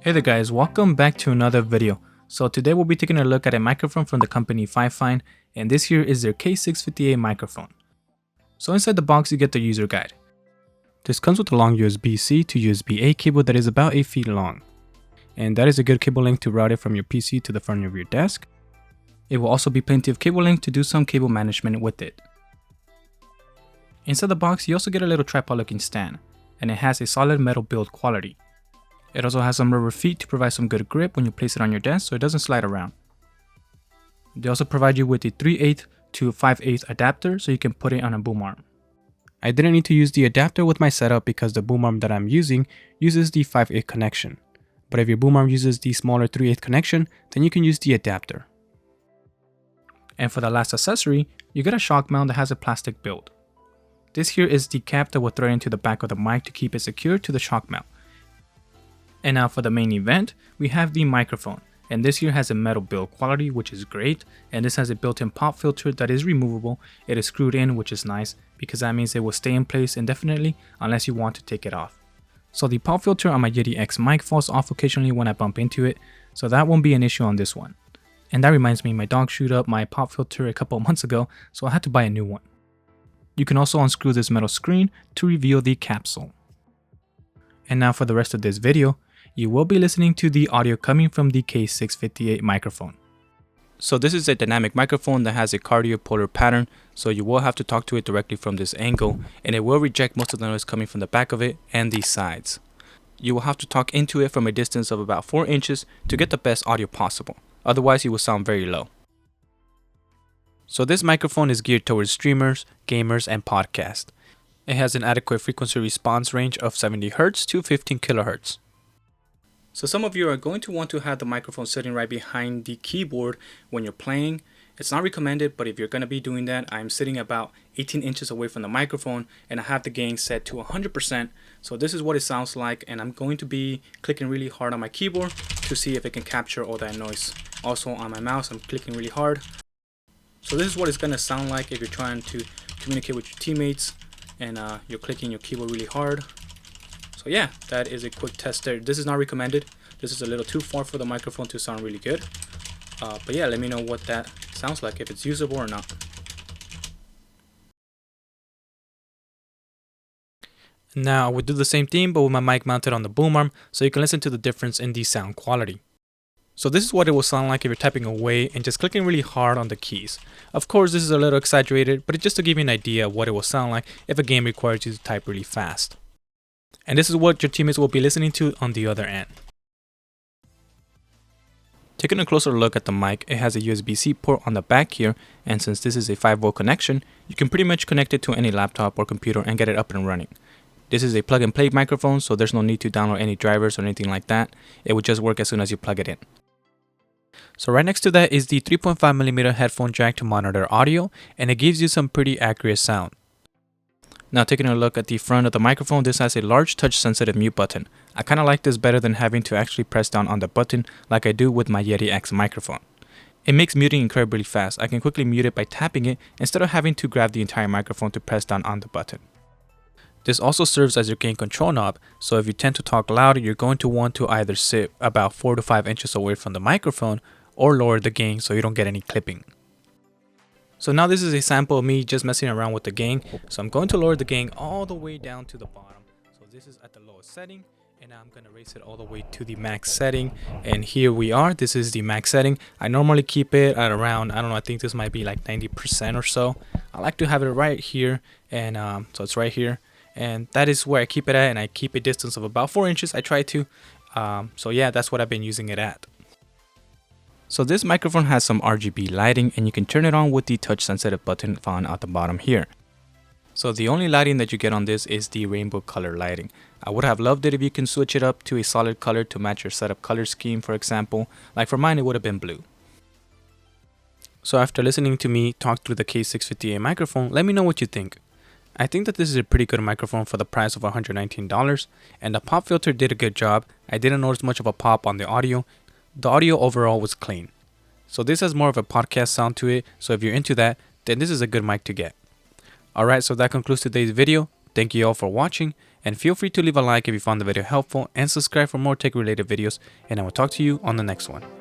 Hey there guys, welcome back to another video. So today we'll be taking a look at a microphone from the company FIFINE, and this here is their K658 microphone. So inside the box you get the user guide. This comes with a long USB-C to USB-A cable that is about 8 feet long. And that is a good cable length to route it from your PC to the front of your desk. It will also be plenty of cable length to do some cable management with it. Inside the box you also get a little tripod looking stand, and it has a solid metal build quality. It also has some rubber feet to provide some good grip when you place it on your desk so it doesn't slide around. They also provide you with a 3/8 to 5/8 adapter so you can put it on a boom arm. I didn't need to use the adapter with my setup because the boom arm that I'm using uses the 5/8 connection. But if your boom arm uses the smaller 3/8 connection, then you can use the adapter. And for the last accessory, you get a shock mount that has a plastic build. This here is the cap that will thread into the back of the mic to keep it secure to the shock mount. And now for the main event, we have the microphone, and this here has a metal build quality which is great, and this has a built-in pop filter that is removable. It is screwed in, which is nice because that means it will stay in place indefinitely unless you want to take it off. So the pop filter on my Yeti X mic falls off occasionally when I bump into it, so that won't be an issue on this one. And that reminds me, my dog chewed up my pop filter a couple of months ago, so I had to buy a new one. You can also unscrew this metal screen to reveal the capsule. And now for the rest of this video, you will be listening to the audio coming from the K658 microphone. So this is a dynamic microphone that has a Cardioid Polar Pattern, so you will have to talk to it directly from this angle, and it will reject most of the noise coming from the back of it and the sides. You will have to talk into it from a distance of about 4 inches to get the best audio possible, otherwise you will sound very low. So this microphone is geared towards streamers, gamers, and podcasts. It has an adequate frequency response range of 70 Hz to 15 kHz. So some of you are going to want to have the microphone sitting right behind the keyboard when you're playing. It's not recommended, but if you're going to be doing that, I'm sitting about 18 inches away from the microphone and I have the gain set to 100%. So this is what it sounds like, and I'm going to be clicking really hard on my keyboard to see if it can capture all that noise. Also on my mouse, I'm clicking really hard. So this is what it's going to sound like if you're trying to communicate with your teammates and you're clicking your keyboard really hard. So yeah, that is a quick test there. This is not recommended. This is a little too far for the microphone to sound really good. But yeah, let me know what that sounds like, if it's usable or not. Now I would do the same thing but with my mic mounted on the boom arm so you can listen to the difference in the sound quality. So this is what it will sound like if you're typing away and just clicking really hard on the keys. Of course this is a little exaggerated, but it's just to give you an idea of what it will sound like if a game requires you to type really fast. And this is what your teammates will be listening to on the other end. Taking a closer look at the mic, it has a USB-C port on the back here, and since this is a 5-volt connection, you can pretty much connect it to any laptop or computer and get it up and running. This is a plug-and-play microphone, so there's no need to download any drivers or anything like that. It will just work as soon as you plug it in. So right next to that is the 3.5mm headphone jack to monitor audio, and it gives you some pretty accurate sound. Now taking a look at the front of the microphone, this has a large touch sensitive mute button. I kinda like this better than having to actually press down on the button like I do with my Yeti X microphone. It makes muting incredibly fast. I can quickly mute it by tapping it instead of having to grab the entire microphone to press down on the button. This also serves as your gain control knob, so if you tend to talk loud, you're going to want to either sit about 4 to 5 inches away from the microphone or lower the gain so you don't get any clipping. So now this is a sample of me just messing around with the gain. So I'm going to lower the gain all the way down to the bottom. So this is at the lowest setting, and now I'm going to raise it all the way to the max setting. And here we are. This is the max setting. I normally keep it at around, I don't know, I think this might be like 90% or so. I like to have it right here, and so it's right here. And that is where I keep it at, and I keep a distance of about 4 inches. I try to. So yeah, that's what I've been using it at. So this microphone has some RGB lighting, and you can turn it on with the touch sensitive button found at the bottom here. So the only lighting that you get on this is the rainbow color lighting. I would have loved it if you can switch it up to a solid color to match your setup color scheme, for example. Like for mine it would have been blue. So after listening to me talk through the K658 microphone, let me know what you think. I think that this is a pretty good microphone for the price of $119, and the pop filter did a good job. I didn't notice much of a pop on the audio. The audio overall was clean. So this has more of a podcast sound to it, so if you're into that, then this is a good mic to get. Alright, so that concludes today's video. Thank you all for watching, And feel free to leave a like if you found the video helpful and subscribe for more tech related videos, and I will talk to you on the next one.